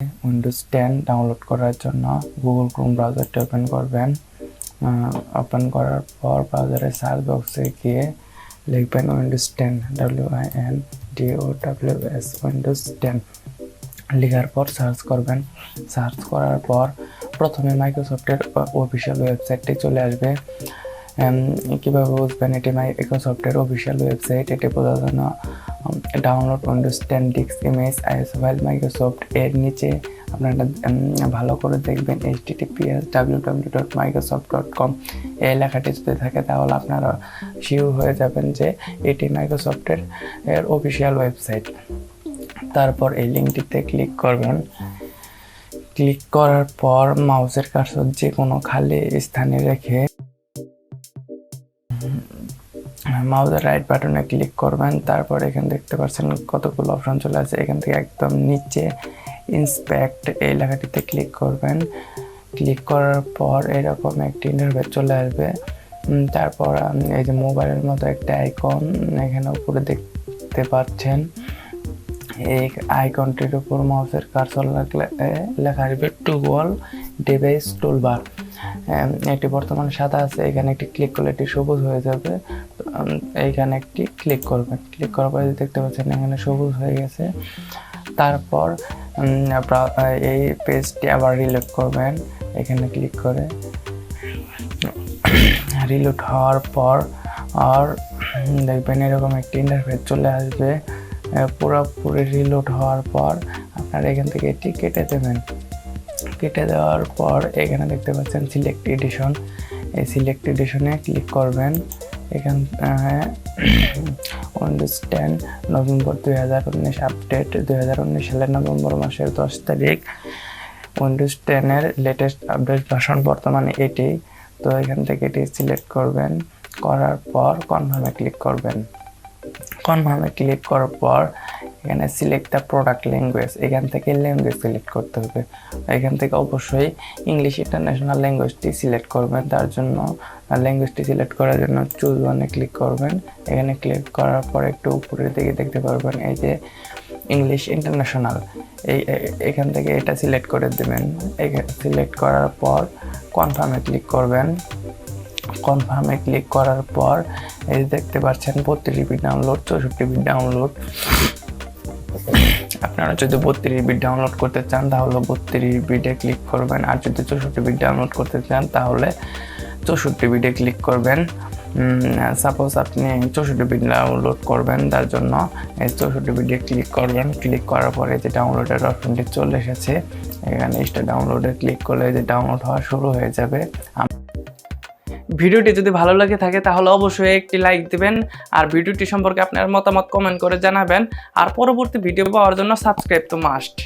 Windows 10 download করার জন্য Google Chrome ব্রাউজারটি open করবেন। ওপেন করার পর ব্রাউজারের সার্চ বক্সে গিয়ে লিখবেন উইন্ডোজ 10 WINDOWS উইন্ডোজ 10 লেখার পর সার্চ করবেন। সার্চ করার পর প্রথমে মাইক্রোসফটের অফিসিয়াল ওয়েবসাইটটি চলে আসবে। কীভাবে বুঝবেন এটি মাইক্রোসফটের অফিসিয়াল ওয়েবসাইট? এটি বোঝার জন্য download Windows 10 disk image ISO file Microsoft এর নিচে আপনারা ভালো করে দেখবেন https://www.microsoft.com এই লেখাটি যদি থাকে তাহলে আপনারা শিওর হয়ে যাবেন যে এটি মাইক্রোসফটের অফিসিয়াল ওয়েবসাইট। তারপর এই লিঙ্কটিতে ক্লিক করবেন। ক্লিক করার পর মাউসের কার্সর যে কোনো খালি স্থানে রেখে মাউসের রাইট বাটনে ক্লিক করবেন। তারপর এখানে দেখতে পাচ্ছেন কতগুলো অপশন চলে আসে। এখান থেকে একদম নিচে ইন্সপেক্ট এই লেখাটিতে ক্লিক করবেন। ক্লিক করার পর এরকম একটি ইন্টারফেস চলে আসবে। তারপর এই যে মোবাইলের মতো একটা আইকন এখানে উপরে দেখতে পাচ্ছেন। এই আইকনটির উপর মাউসের কার্সর লাগলে লেখা আসবে টুগল ডিভাইস টুলবার। এটি বর্তমানে সাদা আছে, এখানে একটি ক্লিক করলে এটি সবুজ হয়ে যাবে। এইখানে একটি ক্লিক করবেন। ক্লিক করার পরে দেখতে পাচ্ছেন এখানে সবুজ হয়ে গেছে। তারপর এই পেজটি আবার রিলোড করবেন। এখানে ক্লিক করে রিলোড হওয়ার পর আর দেখবেন এরকম একটি ইন্টারফেস চলে আসবে। পুরোপুরি রিলোড হওয়ার পর আপনারা এখান থেকে এটি কেটে দেবেন। কেটে দেওয়ার পর এখানে দেখতে পাচ্ছেন সিলেক্ট এডিশন। এই সিলেক্ট এডিশনে ক্লিক করবেন। এখানে উইন্ডোজ 10 নভেম্বর 2019 আপডেট 2019 সালের নভেম্বর মাসের 10 তারিখ উইন্ডোজ 10 লেটেস্ট আপডেট ভার্সন বর্তমানে এটি। তো এখান থেকে এটি সিলেক্ট করবেন। করার পর কনফার্মে ক্লিক করবেন। কনফার্মে ক্লিক করার পর এখানে সিলেক্ট দ্য প্রোডাক্ট ল্যাঙ্গুয়েজ, এখান থেকে ল্যাঙ্গুয়েজ সিলেক্ট করতে হবে। এখান থেকে অবশ্যই ইংলিশ ইন্টারন্যাশনাল ল্যাঙ্গুয়েজটি সিলেক্ট করবেন। তার জন্য ল্যাঙ্গুয়েজটি সিলেক্ট করার জন্য চুজ ওয়ানে ক্লিক করবেন। এখানে ক্লিক করার পর একটু উপরের দিকে দেখতে পারবেন এই যে ইংলিশ ইন্টারন্যাশনাল, এখান থেকে এটা সিলেক্ট করে দেবেন। সিলেক্ট করার পর কনফার্মে ক্লিক করবেন। কনফার্মে ক্লিক করার পর এই দেখতে পাচ্ছেন 32 জিবি ডাউনলোড, 64 জিবি ডাউনলোড। আপনারা যদি 32 জিবি ডাউনলোড করতে চান তাহলে 32 জিবিতে ক্লিক করবেন, আর যদি 64 জিবি ডাউনলোড করতে চান তাহলে 64 জিবিতে ক্লিক করবেন। সাপোজ আপনি 64 জিবি ডাউনলোড করবেন, তার জন্য এই 64 জিবিতে ক্লিক করবেন। ক্লিক করার পরে যে ডাউনলোডের অপশনটি চলে এসেছে, এখানে স্টার্ট ডাউনলোডে ক্লিক করলে যে ডাউনলোড হওয়া শুরু হয়ে যাবে। ভিডিওটি যদি ভালো লাগে থাকে তাহলে অবশ্যই একটি লাইক দিবেন, আর ভিডিওটি সম্পর্কে আপনার মতামত কমেন্ট করে জানাবেন, আর পরবর্তী ভিডিও পাওয়ার জন্য সাবস্ক্রাইব তো মাস্ট।